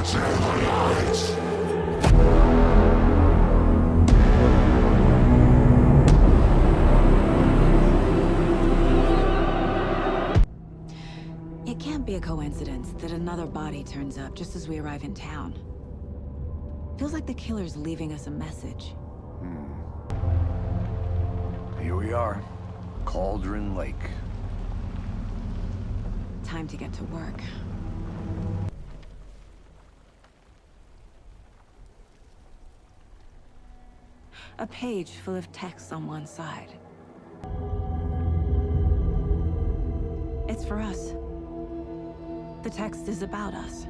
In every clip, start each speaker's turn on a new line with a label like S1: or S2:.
S1: It can't be a coincidence that another body turns up just as we arrive in town. Feels like the killer's leaving us a message.
S2: Here we are. Cauldron Lake.
S1: Time to get to work. A page full of text on one side. It's for us. The text is about us.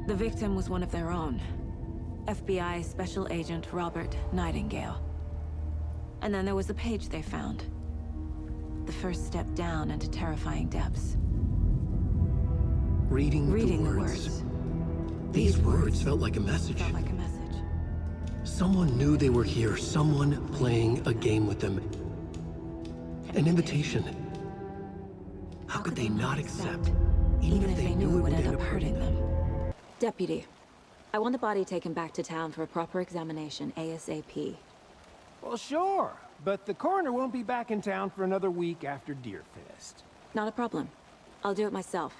S1: The victim was one of their own. FBI Special Agent Robert Nightingale. And then there was the page they found. The first step down into terrifying depths.
S3: Reading the words. These words felt like a message. Someone knew they were here, someone playing a game with them. An invitation. How could they not accept, even if they knew it would end up hurting them?
S1: Deputy, I want the body taken back to town for a proper examination, ASAP.
S4: Well, sure, but the coroner won't be back in town for another week after Deerfest.
S1: Not a problem. I'll do it myself.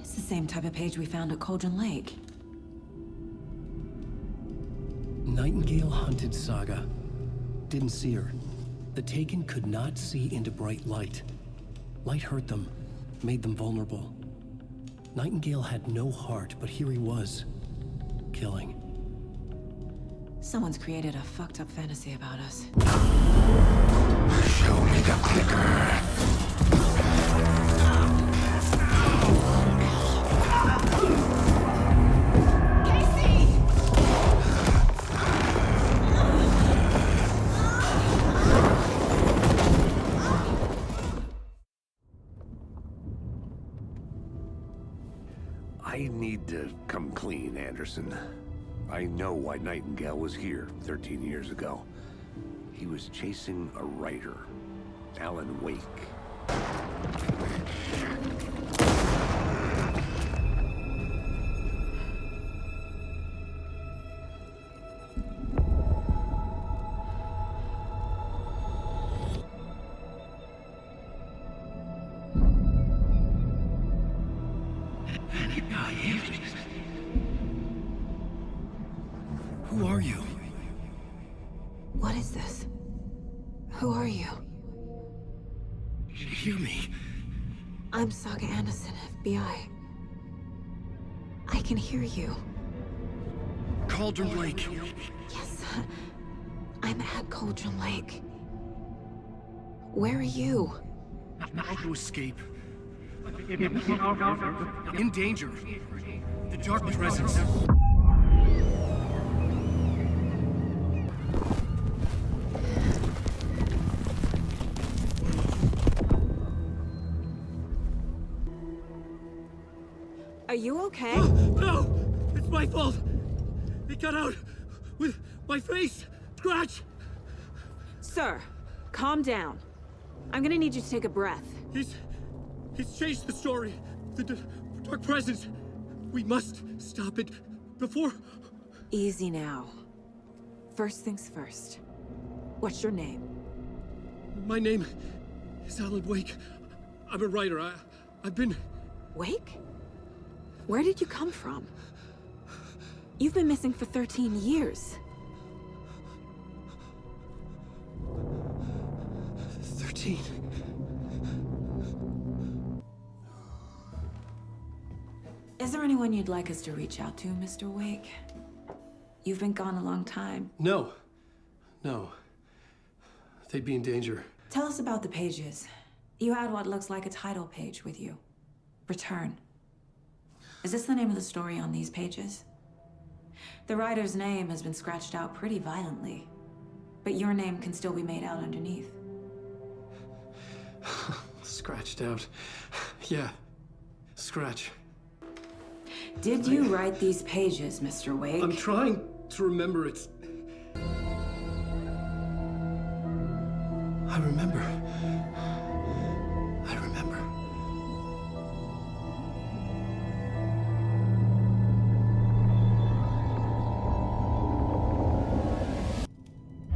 S1: It's the same type of page we found at Cauldron Lake.
S3: Nightingale hunted Saga. Didn't see her. The Taken could not see into bright light. Light hurt them, made them vulnerable. Nightingale had no heart, but here he was, killing.
S1: Someone's created a fucked up fantasy about us.
S2: Show me the clicker. I need to come clean, Anderson. I know why Nightingale was here 13 years ago. He was chasing a writer, Alan Wake.
S3: Who are you?
S1: What is this? Who are you?
S3: Hear me.
S1: I'm Saga Anderson, FBI. I can hear you.
S3: Cauldron Lake.
S1: Yes, I'm at Cauldron Lake. Where are you?
S3: How to escape. In danger. The dark presence.
S1: Are you okay?
S3: No! It's my fault! It got out with my face! Scratch!
S1: Sir, calm down. I'm gonna need you to take a breath.
S3: He's changed the story. The dark presence. We must stop it before...
S1: Easy now. First things first. What's your name?
S3: My name is Alan Wake. I'm a writer. I've been...
S1: Wake? Where did you come from? You've been missing for 13 years.
S3: 13.
S1: Is there anyone you'd like us to reach out to, Mr. Wake? You've been gone a long time.
S3: No. They'd be in danger.
S1: Tell us about the pages. You had what looks like a title page with you. Return. Is this the name of the story on these pages? The writer's name has been scratched out pretty violently. but your name can still be made out underneath.
S3: Scratched out. Yeah. Scratch.
S1: Did you write these pages, Mr. Wake?
S3: I'm trying to remember it. I remember. I remember.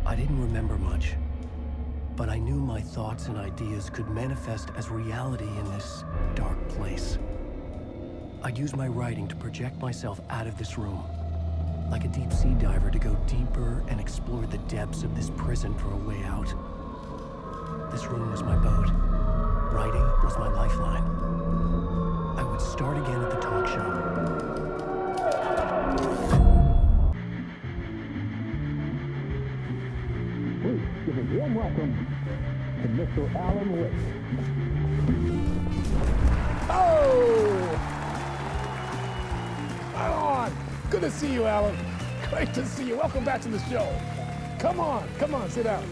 S3: I didn't remember much, but I knew my thoughts and ideas could manifest as reality in this dark place. I'd use my writing to project myself out of this room, like a deep-sea diver to go deeper and explore the depths of this prison for a way out. This room was my boat. Writing was my lifeline. I would start again at the talk show.
S5: Please give a warm welcome to Mr. Alan Wake. Oh! Right on! Good to see you, Alan. Great to see you. Welcome back to the show. Come on, sit down.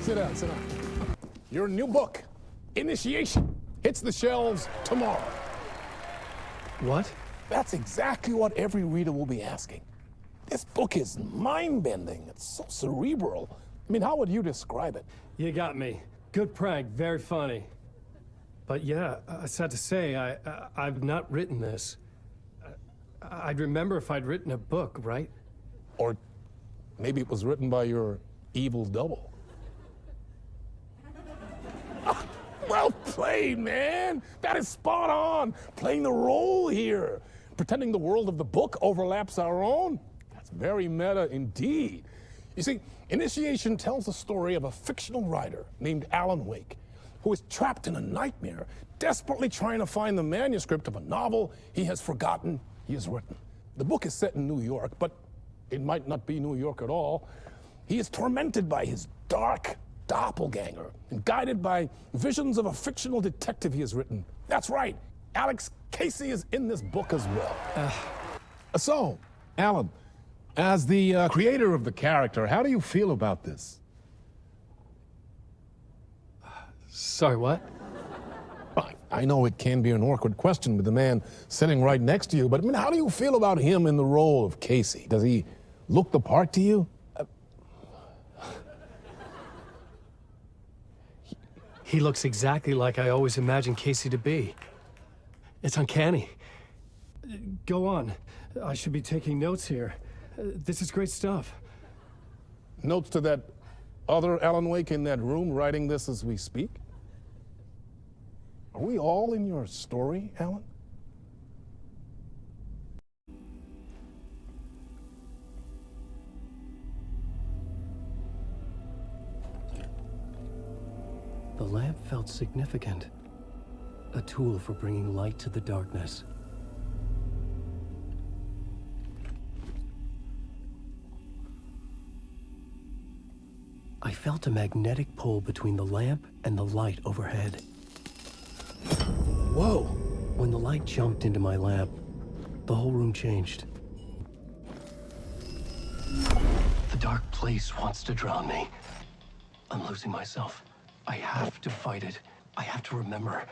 S5: Your new book, Initiation, hits the shelves tomorrow.
S3: What?
S5: That's exactly what every reader will be asking. This book is mind-bending. It's so cerebral. I mean, how would you describe it?
S6: You got me. Good prank, very funny. But yeah, sad to say, I've not written this. I'd remember if I'd written a book, right?
S5: Or maybe it was written by your evil double. Well played, man. That is spot on. Playing the role here. Pretending the world of the book overlaps our own. That's very meta indeed. You see, Initiation tells the story of a fictional writer named Alan Wake, who is trapped in a nightmare, desperately trying to find the manuscript of a novel he has forgotten he has written. The book is set in New York, but it might not be New York at all. He is tormented by his dark doppelganger and guided by visions of a fictional detective he has written. That's right, Alex Casey is in this book as well. So, Alan, as the creator of the character, how do you feel about this?
S6: Sorry, what?
S5: I know it can be an awkward question with the man sitting right next to you, but I mean, how do you feel about him in the role of Casey? Does he look the part to you?
S6: He looks exactly like I always imagined Casey to be. It's uncanny. Go on. I should be taking notes here. This is great stuff.
S5: Notes to that other Alan Wake in that room writing this as we speak? Are we all in your story, Alan?
S3: The lamp felt significant. A tool for bringing light to the darkness. I felt a magnetic pull between the lamp and the light overhead. Whoa! When the light jumped into my lamp, the whole room changed. The dark place wants to drown me. I'm losing myself. I have to fight it. I have to remember.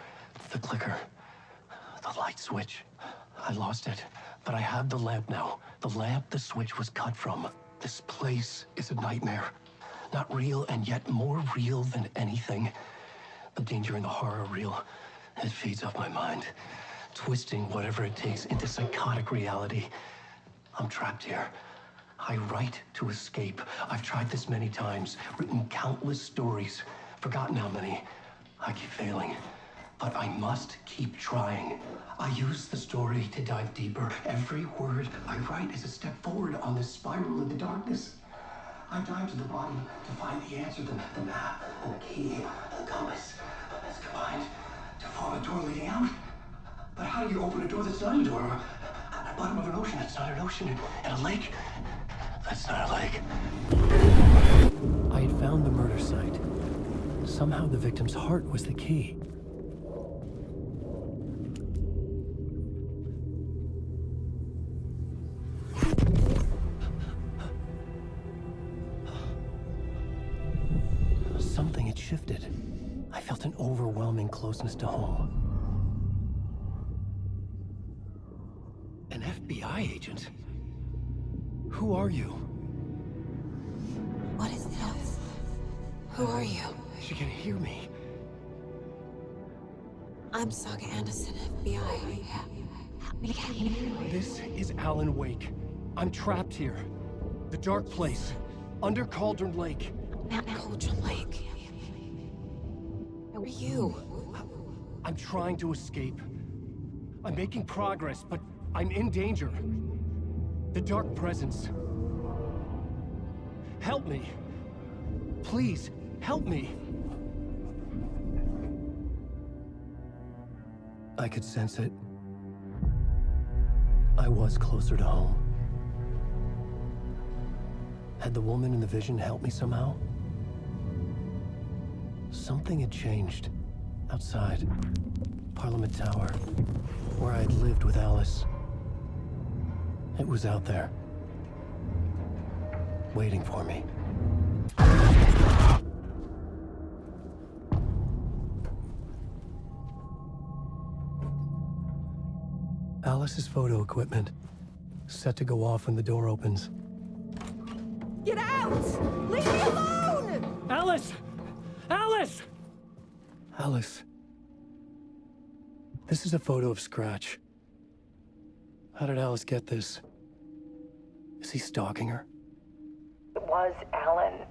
S3: The clicker. The light switch. I lost it. But I have the lamp now. The lamp the switch was cut from. This place is a nightmare. Not real, and yet more real than anything. The danger and the horror real. It feeds off my mind, twisting whatever it takes into psychotic reality. I'm trapped here. I write to escape. I've tried this many times, written countless stories, forgotten how many. I keep failing, but I must keep trying. I use the story to dive deeper. Every word I write is a step forward on this spiral in the darkness. I dive to the bottom to find the answer, the map, and the key, and the compass. It's combined to form a door leading out. But how do you open a door that's not a door? At the bottom of an ocean that's not an ocean, and a lake that's not a lake. I had found the murder site. Somehow the victim's heart was the key. had shifted. I felt an overwhelming closeness to home. An FBI agent? Who are you?
S1: What is this? Who are you?
S3: She can hear me.
S1: I'm Saga Anderson, FBI. Help me get you.
S3: This is Alan Wake. I'm trapped here. The dark place. Under Cauldron Lake.
S1: Mount Cauldron Lake. Who are you?
S3: I'm trying to escape. I'm making progress, but I'm in danger. The dark presence. Help me. Please, help me. I could sense it. I was closer to home. Had the woman in the vision helped me somehow? Something had changed. Outside. Parliament Tower. Where I'd lived with Alice. It was out there. Waiting for me. Alice's photo equipment. Set to go off when the door opens.
S1: Get out! Leave me alone!
S3: Alice! Alice! Alice. This is a photo of Scratch. How did Alice get this? Is he stalking her?
S7: It was Alan.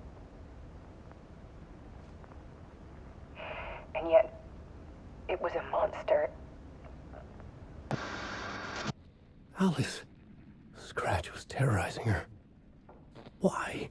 S7: And yet, it was a monster.
S3: Alice. Scratch was terrorizing her. Why?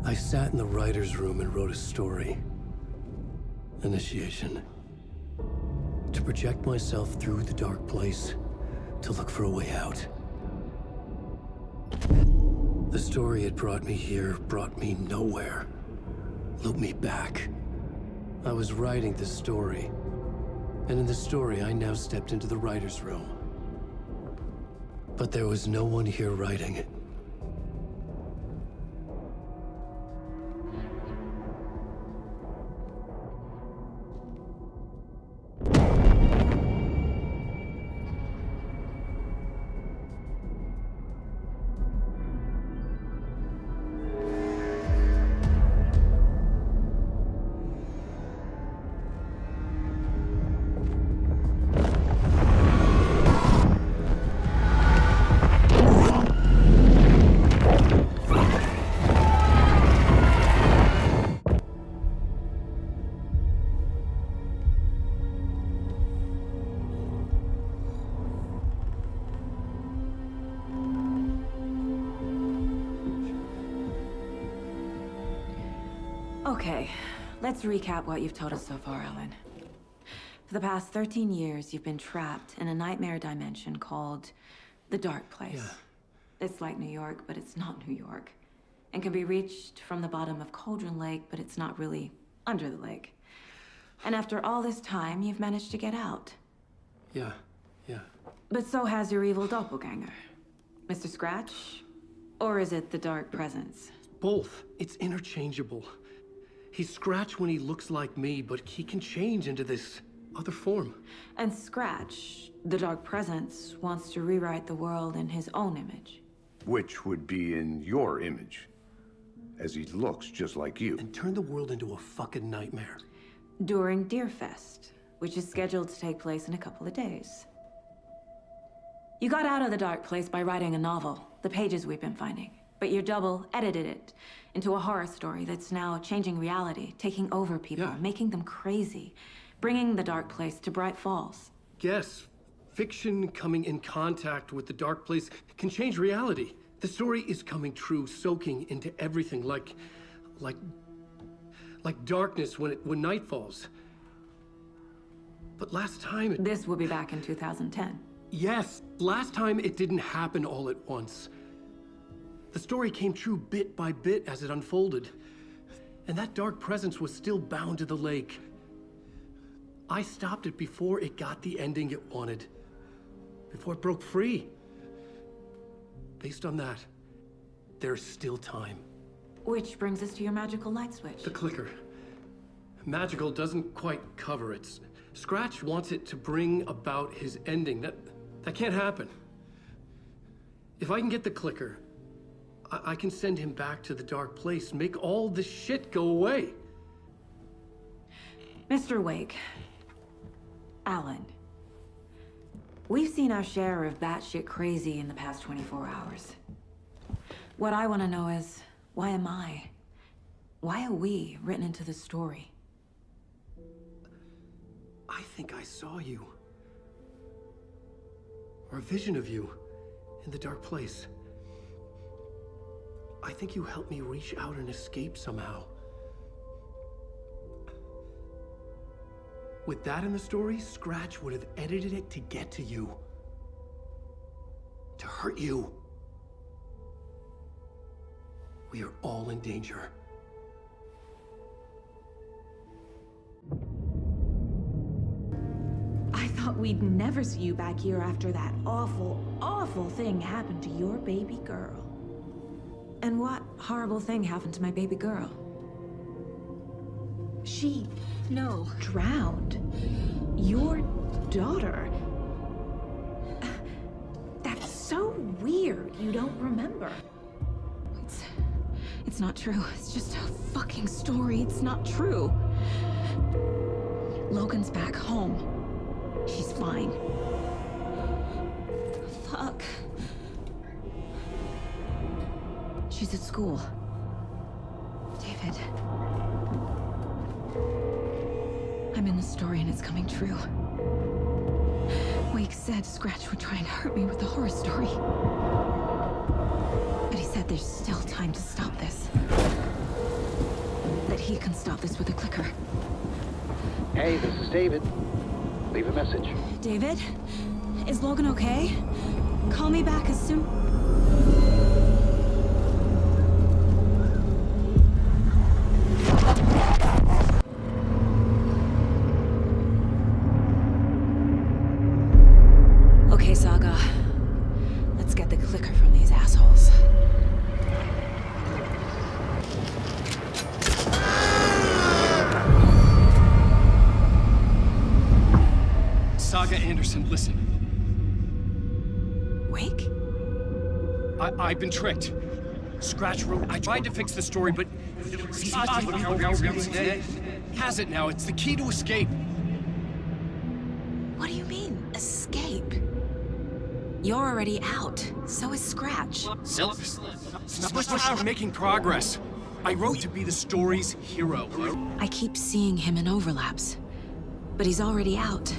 S3: I sat in the writer's room and wrote a story. Initiation. To project myself through the dark place, to look for a way out. The story had brought me here, brought me nowhere. Looped me back. I was writing the story. And in the story, I now stepped into the writer's room. But there was no one here writing it.
S1: Okay, let's recap what you've told us so far, Alan. For the past 13 years, you've been trapped in a nightmare dimension called the Dark Place.
S3: Yeah.
S1: It's like New York, but it's not New York. And can be reached from the bottom of Cauldron Lake, but it's not really under the lake. And after all this time, you've managed to get out.
S3: Yeah.
S1: But so has your evil doppelganger. Mr. Scratch? Or is it the Dark Presence?
S3: Both. It's interchangeable. He's Scratch when he looks like me, but he can change into this other form.
S1: And Scratch, the Dark Presence, wants to rewrite the world in his own image.
S2: Which would be in your image, as he looks just like you.
S3: And turn the world into a fucking nightmare.
S1: During Deerfest, which is scheduled to take place in a couple of days. You got out of the Dark Place by writing a novel, the pages we've been finding. But your double edited it into a horror story that's now changing reality, taking over people, making them crazy, bringing the Dark Place to Bright Falls.
S3: Yes, fiction coming in contact with the dark place can change reality. The story is coming true, soaking into everything, like darkness when night falls. But last time
S1: This will be back in 2010.
S3: Yes, last time it didn't happen all at once. The story came true bit by bit as it unfolded. And that dark presence was still bound to the lake. I stopped it before it got the ending it wanted. Before it broke free. Based on that, there's still time.
S1: Which brings us to your magical light switch.
S3: The clicker. Magical doesn't quite cover it. Scratch wants it to bring about his ending. That can't happen. If I can get the clicker, I can send him back to the dark place, make all this shit go away.
S1: Mr. Wake. Alan. We've seen our share of batshit crazy in the past 24 hours. What I want to know is, why am I? Why are we written into the story?
S3: I think I saw you. Or a vision of you in the dark place. I think you helped me reach out and escape somehow. With that in the story, Scratch would have edited it to get to you. To hurt you. We are all in danger.
S8: I thought we'd never see you back here after that awful, awful thing happened to your baby girl.
S1: And what horrible thing happened to my baby girl?
S8: She drowned. Your daughter. That's so weird you don't remember.
S1: It's not true. It's just a fucking story. It's not true. Logan's back home. She's fine. Fuck. She's at school. David. I'm in the story and it's coming true. Wake said Scratch would try and hurt me with the horror story. But he said there's still time to stop this. That he can stop this with a clicker.
S9: Hey, this is David. Leave a message.
S1: David? Is Logan okay? Call me back as soon... Okay, Saga. Let's get the clicker from these assholes.
S3: Saga Anderson, listen.
S1: Wake?
S3: I've been tricked. Scratch wrote. I tried to fix the story, but has it now. It's the key to escape.
S1: What do you mean, escape? You're already out. So is Scratch.
S3: We're making progress. I wrote to be the story's hero.
S1: I keep seeing him in overlaps. But he's already out.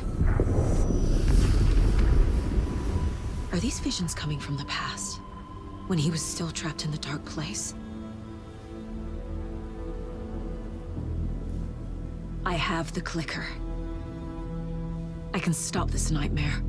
S1: Are these visions coming from the past? When he was still trapped in the dark place? I have the clicker. I can stop this nightmare.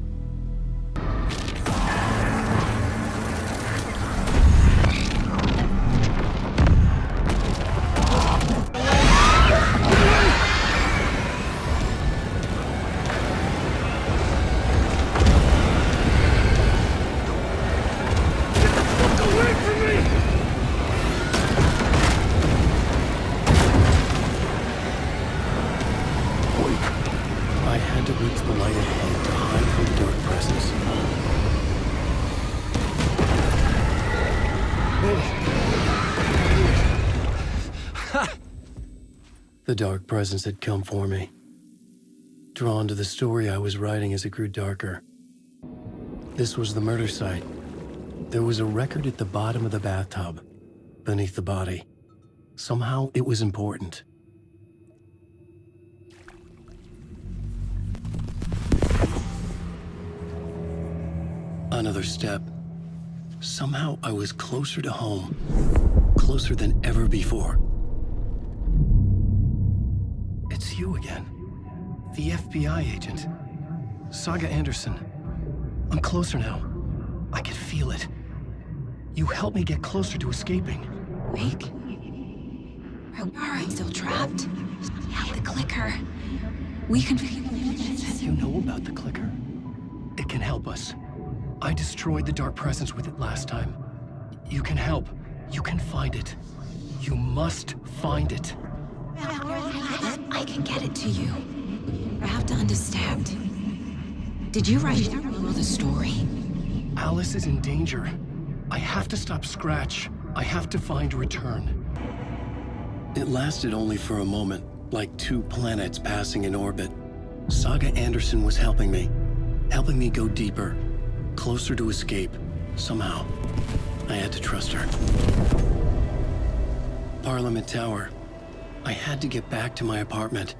S3: I had to reach the light ahead to hide from the dark presence. The dark presence had come for me. Drawn to the story I was writing as it grew darker. This was the murder site. There was a record at the bottom of the bathtub, beneath the body. Somehow it was important. Another step. Somehow I was closer to home. Closer than ever before. It's you again. The FBI agent. Saga Anderson. I'm closer now. I can feel it. You helped me get closer to escaping.
S8: Wake? Are I still trapped? The clicker. We can...
S3: You know about the clicker? It can help us. I destroyed the dark presence with it last time. You can help. You can find it. You must find it.
S8: I can get it to you. I have to understand. Did you write the story?
S3: Alice is in danger. I have to stop Scratch. I have to find Return. It lasted only for a moment, like two planets passing in orbit. Saga Anderson was helping me go deeper, closer to escape, somehow. I had to trust her. Parliament Tower. I had to get back to my apartment.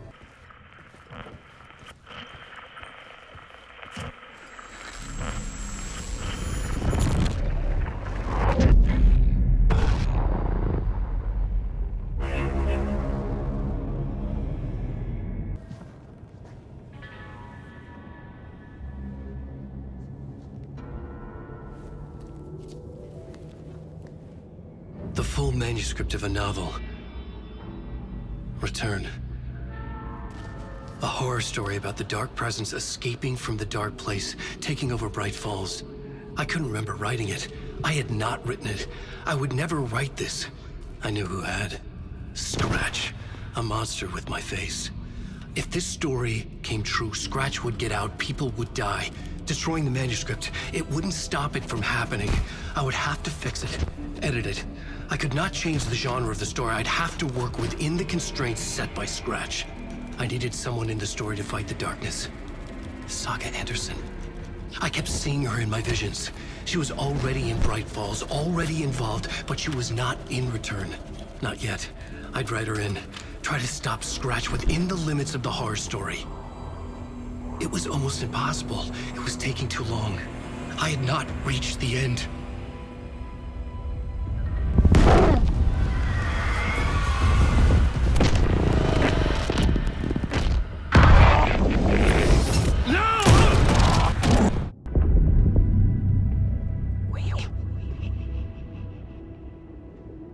S3: The full manuscript of a novel. Return. A horror story about the dark presence escaping from the dark place, taking over Bright Falls. I couldn't remember writing it. I had not written it. I would never write this. I knew who had. Scratch. A monster with my face. If this story came true, Scratch would get out, people would die. Destroying the manuscript, it wouldn't stop it from happening. I would have to fix it, edit it. I could not change the genre of the story. I'd have to work within the constraints set by Scratch. I needed someone in the story to fight the darkness. Saga Anderson. I kept seeing her in my visions. She was already in Bright Falls, already involved, but she was not in Return. Not yet. I'd write her in, try to stop Scratch within the limits of the horror story. It was almost impossible. It was taking too long. I had not reached the end.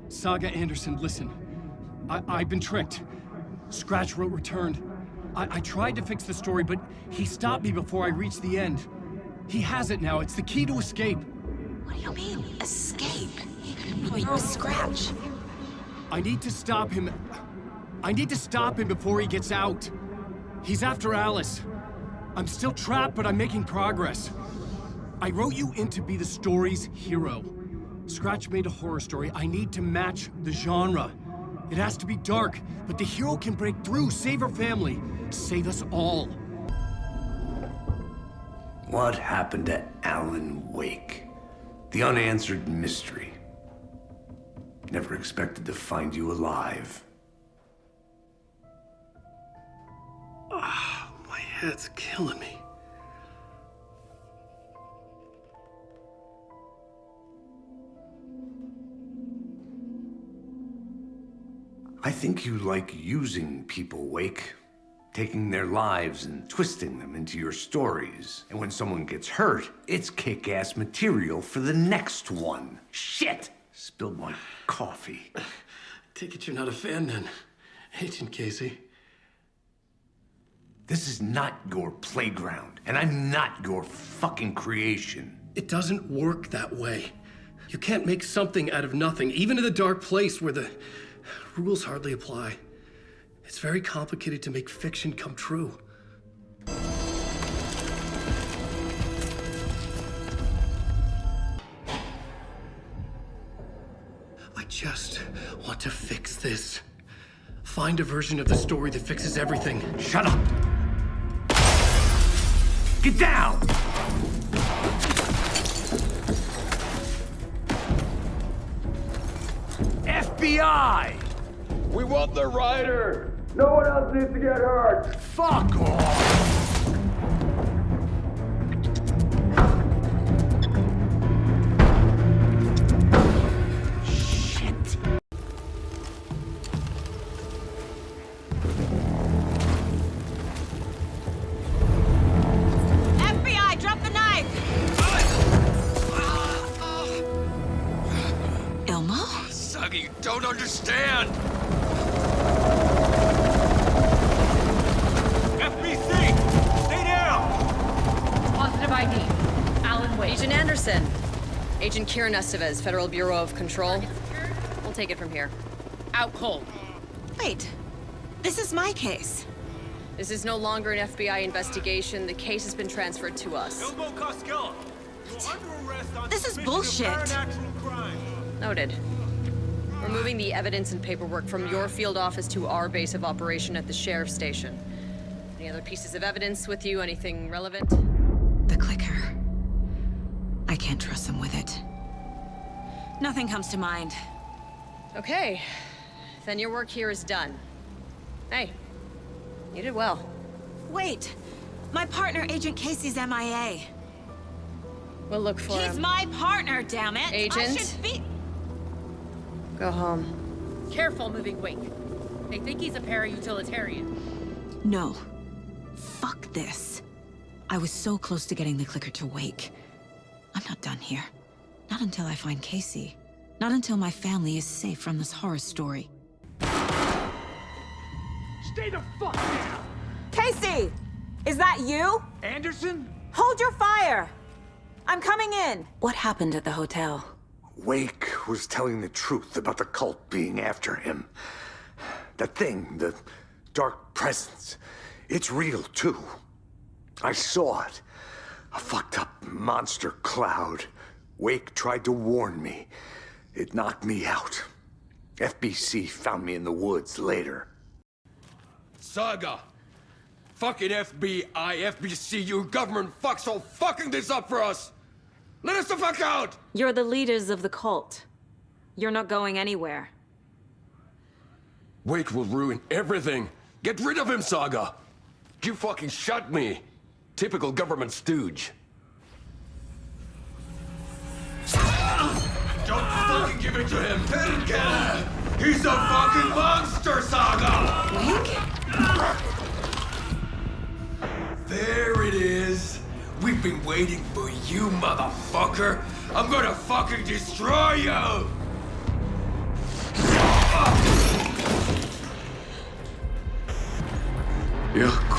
S3: Saga Anderson, listen. I've been tricked. Scratch wrote Returned. I tried to fix the story, but he stopped me before I reached the end. He has it now. It's the key to escape.
S8: What do you mean, escape? You're Scratch.
S3: I need to stop him. I need to stop him before he gets out. He's after Alice. I'm still trapped, but I'm making progress. I wrote you in to be the story's hero. Scratch made a horror story. I need to match the genre. It has to be dark, but the hero can break through, save her family, save us all.
S2: What happened to Alan Wake? The unanswered mystery. Never expected to find you alive.
S3: My head's killing me.
S2: I think you like using people, Wake. Taking their lives and twisting them into your stories. And when someone gets hurt, it's kick-ass material for the next one. Shit! Spilled my coffee.
S3: Take it you're not a fan then, Agent Casey.
S2: This is not your playground, and I'm not your fucking creation.
S3: It doesn't work that way. You can't make something out of nothing, even in the dark place where the rules hardly apply. It's very complicated to make fiction come true. I just want to fix this. Find a version of the story that fixes everything.
S2: Shut up! Get down! FBI!
S10: We want the rider! No one else needs to get hurt!
S2: Fuck off! Shit!
S11: Agent Kieran Estevez, Federal Bureau of Control. We'll take it from here.
S12: Out cold.
S8: Wait. This is my case.
S11: This is no longer an FBI investigation. The case has been transferred to us.
S8: This is bullshit.
S11: Noted. We're moving the evidence and paperwork from your field office to our base of operation at the sheriff's station. Any other pieces of evidence with you? Anything relevant?
S8: The clicker. I can't trust them with it.
S1: Nothing comes to mind.
S11: Okay. Then your work here is done. Hey, you did well.
S1: Wait! My partner, Agent Casey's MIA.
S11: We'll look for him.
S1: He's my partner, damn it!
S11: Agent?
S1: I should be...
S11: Go home.
S12: Careful moving Wake. They think he's a para-utilitarian.
S8: No. Fuck this. I was so close to getting the clicker to Wake. I'm not done here. Not until I find Casey. Not until my family is safe from this horror story.
S4: Stay the fuck down!
S1: Casey! Is that you?
S4: Anderson?
S1: Hold your fire! I'm coming in! What happened at the hotel?
S2: Wake was telling the truth about the cult being after him. That thing, the dark presence, it's real too. I saw it. A fucked up monster cloud. Wake tried to warn me. It knocked me out. FBC found me in the woods later.
S10: Saga! Fucking FBI, FBC, you government fucks all fucking this up for us! Let us the fuck out!
S1: You're the leaders of the cult. You're not going anywhere.
S10: Wake will ruin everything. Get rid of him, Saga! You fucking shot me. Typical government stooge. Don't fucking give it to him! He'll get him! He's a fucking monster, Saga!
S8: Wake?
S10: There it is. We've been waiting for you, motherfucker. I'm gonna fucking destroy you! Yeah.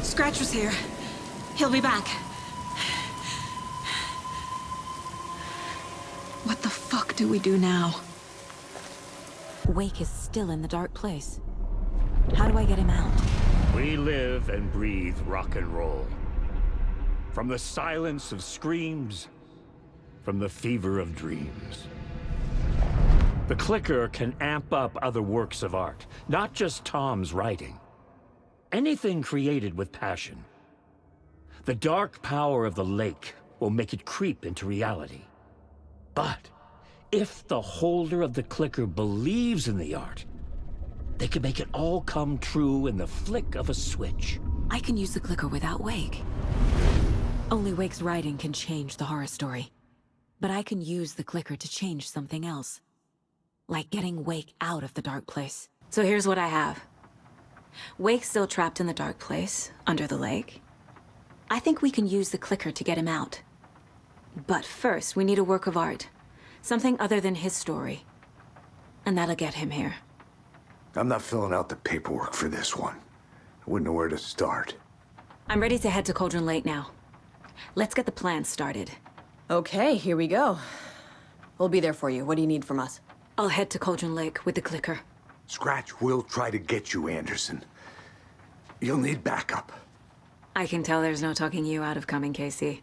S1: Scratch was here. He'll be back.
S8: What the fuck do we do now? Wake is still in the dark place. How do I get him out?
S13: We live and breathe rock and roll. From the silence of screams, from the fever of dreams. The clicker can amp up other works of art, not just Tom's writing. Anything created with passion. The dark power of the lake will make it creep into reality. But if the holder of the clicker believes in the art, they can make it all come true in the flick of a switch.
S8: I can use the clicker without Wake. Only Wake's writing can change the horror story. But I can use the clicker to change something else. Like getting Wake out of the dark place.
S1: So here's what I have. Wake's still trapped in the dark place, under the lake. I think we can use the clicker to get him out. But first, we need a work of art. Something other than his story. And that'll get him here.
S2: I'm not filling out the paperwork for this one. I wouldn't know where to start.
S1: I'm ready to head to Cauldron Lake now. Let's get the plan started.
S11: Okay, here we go. We'll be there for you. What do you need from us?
S1: I'll head to Cauldron Lake with the clicker.
S2: Scratch will try to get you, Anderson. You'll need backup.
S1: I can tell there's no talking you out of coming, Casey.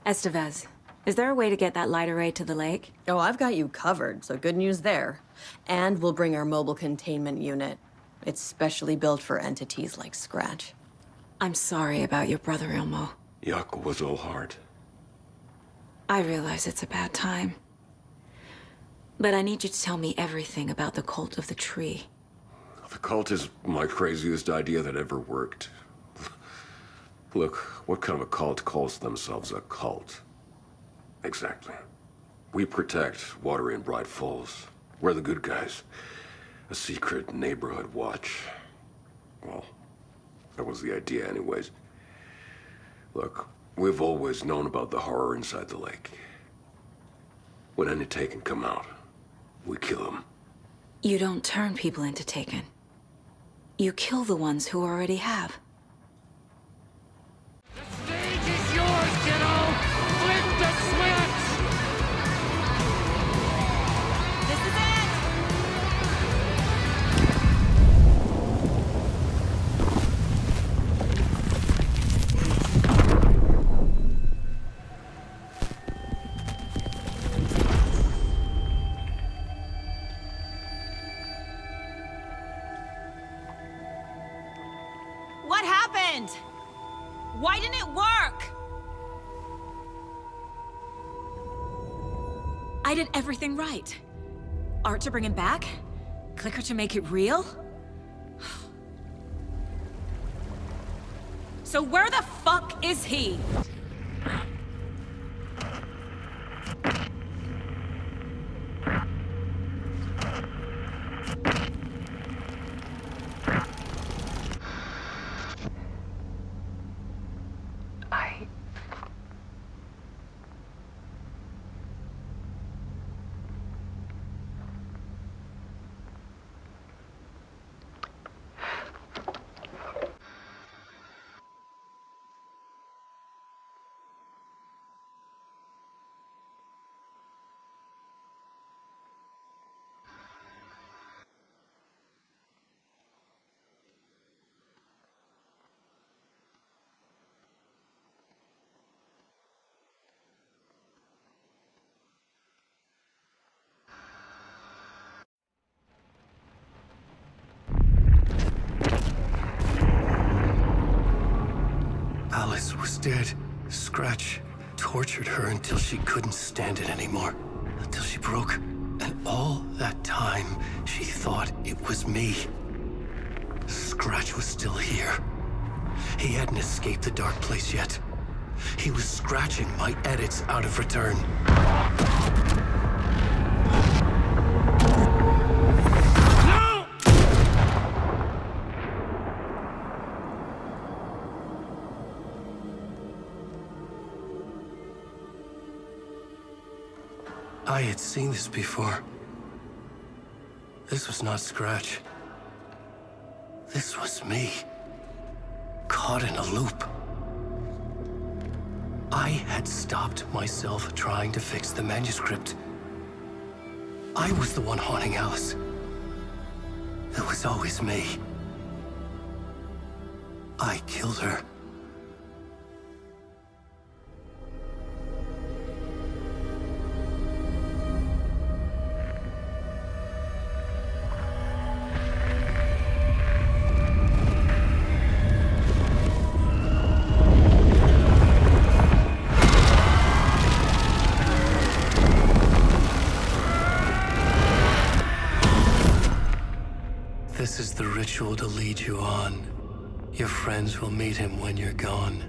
S1: Estevez, is there a way to get that light array to the lake?
S11: Oh, I've got you covered, so good news there. And we'll bring our mobile containment unit. It's specially built for entities like Scratch.
S1: I'm sorry about your brother, Ilmo.
S10: Yuck was all hard.
S1: I realize it's a bad time.
S8: But I need you to tell me everything about the cult of the tree.
S14: The cult is my craziest idea that ever worked. Look, what kind of a cult calls themselves a cult? Exactly. We protect Water in Bright Falls. We're the good guys. A secret neighborhood watch. Well, that was the idea anyways. Look, we've always known about the horror inside the lake. When any Taken come out, we kill them.
S8: You don't turn people into Taken. You kill the ones who already have.
S15: Stage is yours, kiddo! Flip the switch!
S8: This is it!
S12: What happened? Why didn't it work?
S8: I did everything right. Art to bring him back? Clicker to make it real?
S12: So where the fuck is he?
S3: Alice was dead. Scratch tortured her until she couldn't stand it anymore. Until she broke. And all that time, she thought it was me. Scratch was still here. He hadn't escaped the dark place yet. He was scratching my edits out of return. I had seen this before. This was not Scratch. This was me. Caught in a loop. I had stopped myself trying to fix the manuscript. I was the one haunting Alice. It was always me. I killed her. This is the ritual to lead you on. Your friends will meet him when you're gone.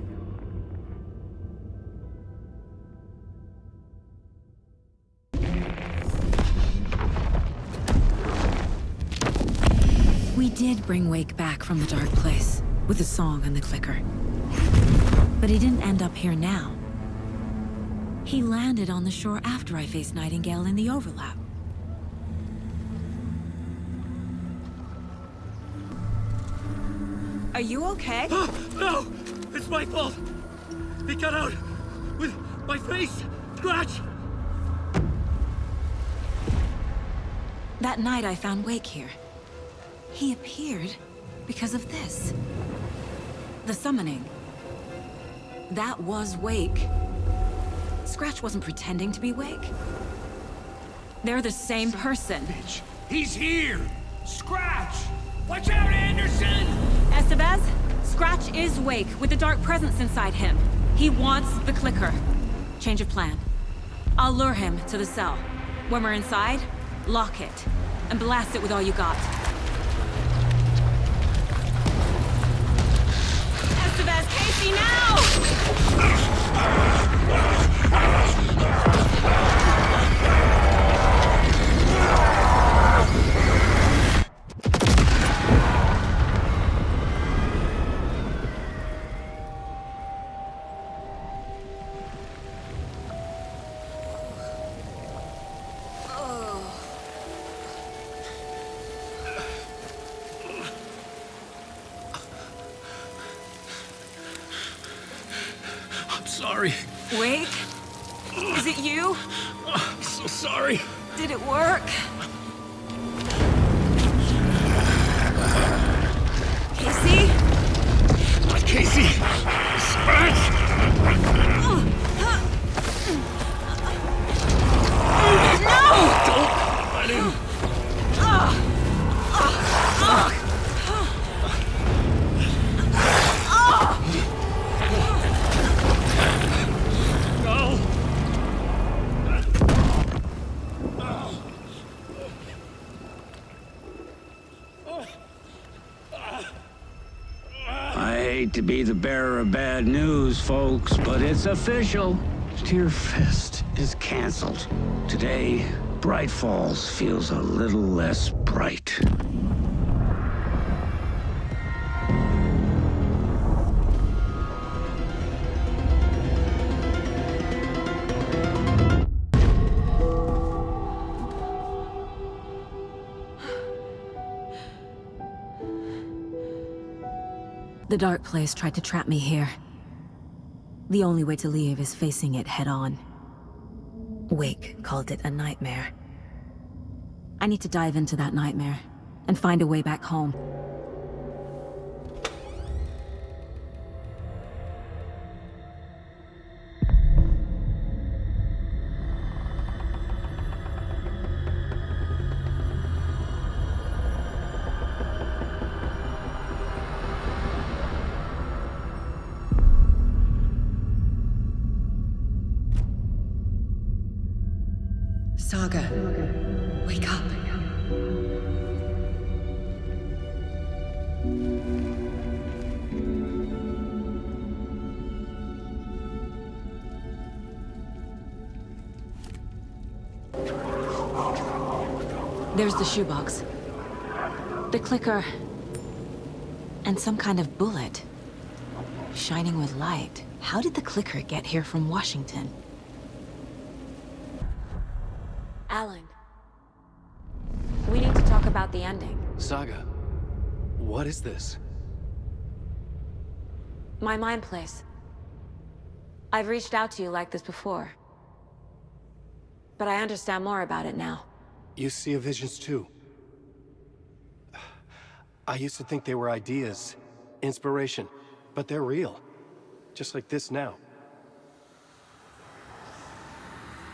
S8: We did bring Wake back from the dark place, with the song and the clicker. But he didn't end up here now. He landed on the shore after I faced Nightingale in the overlap.
S12: Are you okay?
S15: No! It's my fault! He got out! With my face! Scratch!
S8: That night I found Wake here. He appeared because of this. The summoning. That was Wake. Scratch wasn't pretending to be Wake. They're the same person.
S15: Bitch! He's here! Scratch! Watch out, Anderson!
S12: Estevez, Scratch is Wake with a dark presence inside him. He wants the clicker.
S8: Change of plan. I'll lure him to the cell. When we're inside,
S12: Lock it, and blast it with all you got. Estevez, Casey, now!
S3: Sorry.
S12: Wake? Is it you?
S3: I'm so sorry.
S12: Did it work? Casey?
S3: Not Casey. Scratch!
S12: No!
S3: Don't let him.
S16: I hate to be the bearer of bad news, folks, but it's official. Tear Fest is canceled. Today, Bright Falls feels a little less bright.
S8: The dark place tried to trap me here. The only way to leave is facing it head-on. Wake called it a nightmare. I need to dive into that nightmare and find a way back home.
S17: Saga, wake up.
S8: There's the shoebox. The clicker. And some kind of bullet. Shining with light. How did the clicker get here from Washington?
S12: Alan. We need to talk about the ending.
S6: Saga, what is this?
S12: My mind place. I've reached out to you like this before. But I understand more about it now.
S6: You see visions too. I used to think they were ideas, inspiration, but they're real. Just like this now.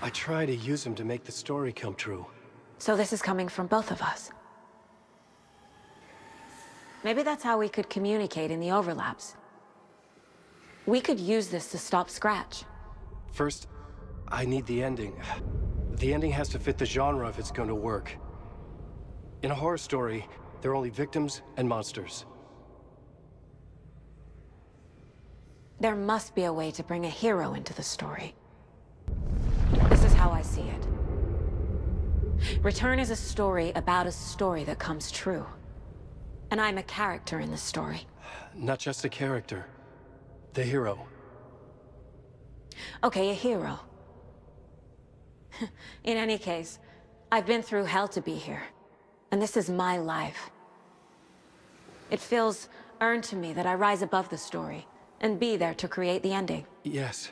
S6: I try to use them to make the story come true.
S12: So this is coming from both of us. Maybe that's how we could communicate in the overlaps. We could use this to stop Scratch.
S6: First, I need the ending. The ending has to fit the genre if it's going to work. In a horror story, there are only victims and monsters.
S12: There must be a way to bring a hero into the story. This is how I see it. Return is a story about a story that comes true. And I'm a character in the story.
S6: Not just a character. The hero.
S12: Okay, a hero. In any case, I've been through hell to be here. And this is my life. It feels earned to me that I rise above the story and be there to create the ending.
S6: Yes.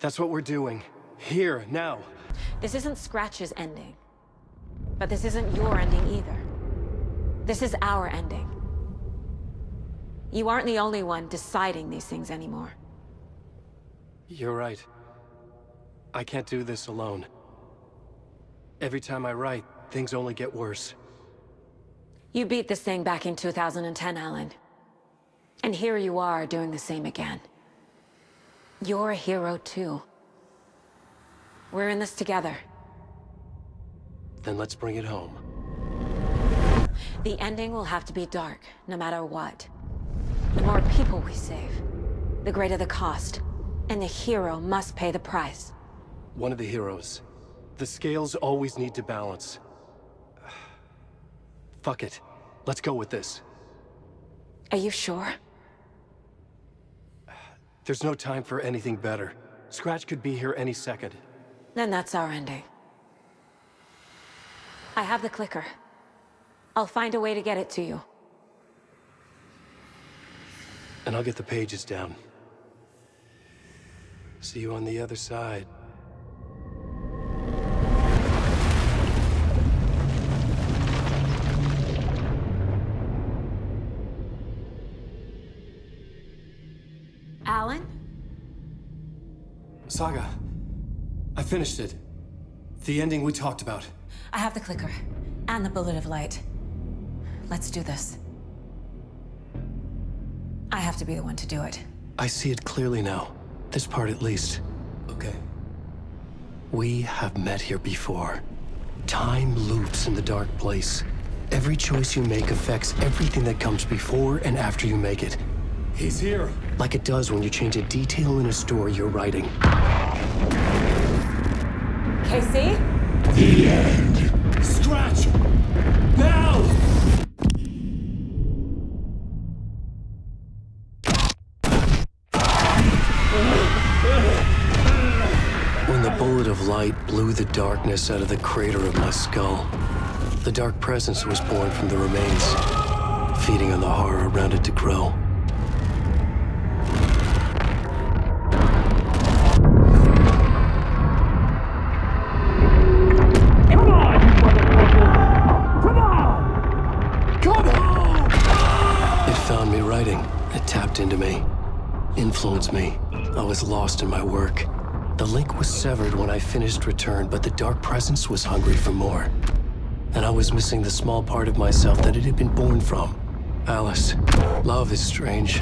S6: That's what we're doing. Here, now.
S12: This isn't Scratch's ending. But this isn't your ending either. This is our ending. You aren't the only one deciding these things anymore.
S6: You're right. I can't do this alone. Every time I write, things only get worse.
S12: You beat this thing back in 2010, Alan. And here you are doing the same again. You're a hero too. We're in this together.
S3: Then let's bring it home.
S12: The ending will have to be dark, no matter what. The more people we save, the greater the cost. And the hero must pay the price.
S3: One of the heroes. The scales always need to balance. Fuck it. Let's go with this.
S12: Are you sure?
S3: There's no time for anything better. Scratch could be here any second.
S12: Then that's our ending. I have the clicker. I'll find a way to get it to you.
S3: And I'll get the pages down. See you on the other side.
S12: Alan?
S3: Saga, I finished it. The ending we talked about.
S12: I have the clicker. And the bullet of light. Let's do this. I have to be the one to do it.
S3: I see it clearly now. This part at least. Okay. We have met here before. Time loops in the dark place. Every choice you make affects everything that comes before and after you make it. He's here. Like it does when you change a detail in a story you're writing.
S12: Casey?
S3: The end. Scratch! Now! When the bullet of light blew the darkness out of the crater of my skull, the dark presence was born from the remains, feeding on the horror around it to grow. It tapped into me, influenced me. I was lost in my work. The link was severed when I finished Return, but the dark presence was hungry for more. And I was missing the small part of myself that it had been born from. Alice, love is strange.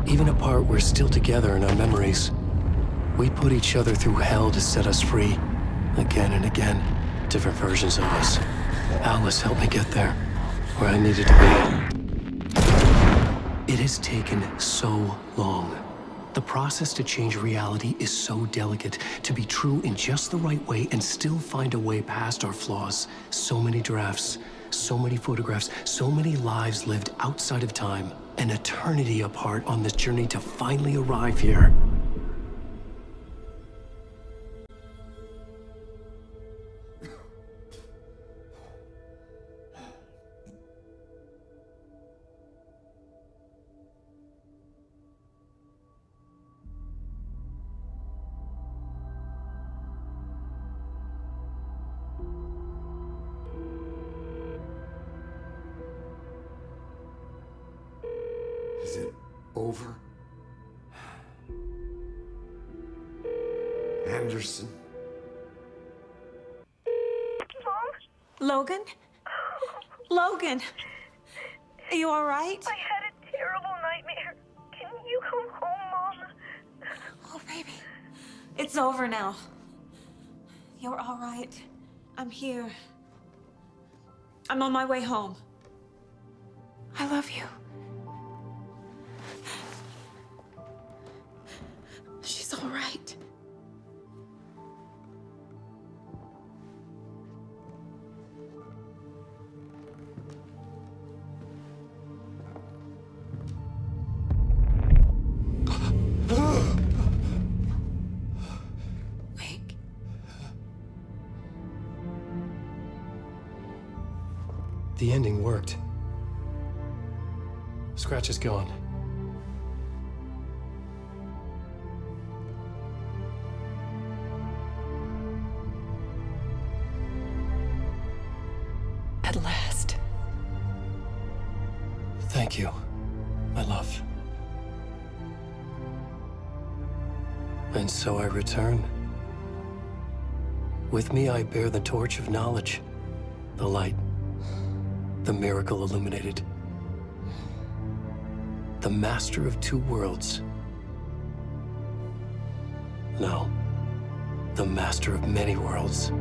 S3: Even apart, we're still together in our memories. We put each other through hell to set us free. Again and again, different versions of us. Alice helped me get there, where I needed to be. It has taken so long. The process to change reality is so delicate, to be true in just the right way and still find a way past our flaws. So many drafts, so many photographs, so many lives lived outside of time, an eternity apart on this journey to finally arrive here.
S2: Is it over? Anderson?
S1: Logan? Logan! Are you alright?
S7: I had a terrible nightmare. Can you come home, Mom?
S1: Oh, baby. It's over now. You're alright. I'm here. I'm on my way home. I love you. She's all right.
S12: Wake.
S3: The ending worked. Scratch is gone.
S12: At last.
S3: Thank you, my love. And so I return. With me I bear the torch of knowledge, the light, the miracle illuminated. The master of two worlds. No, the master of many worlds.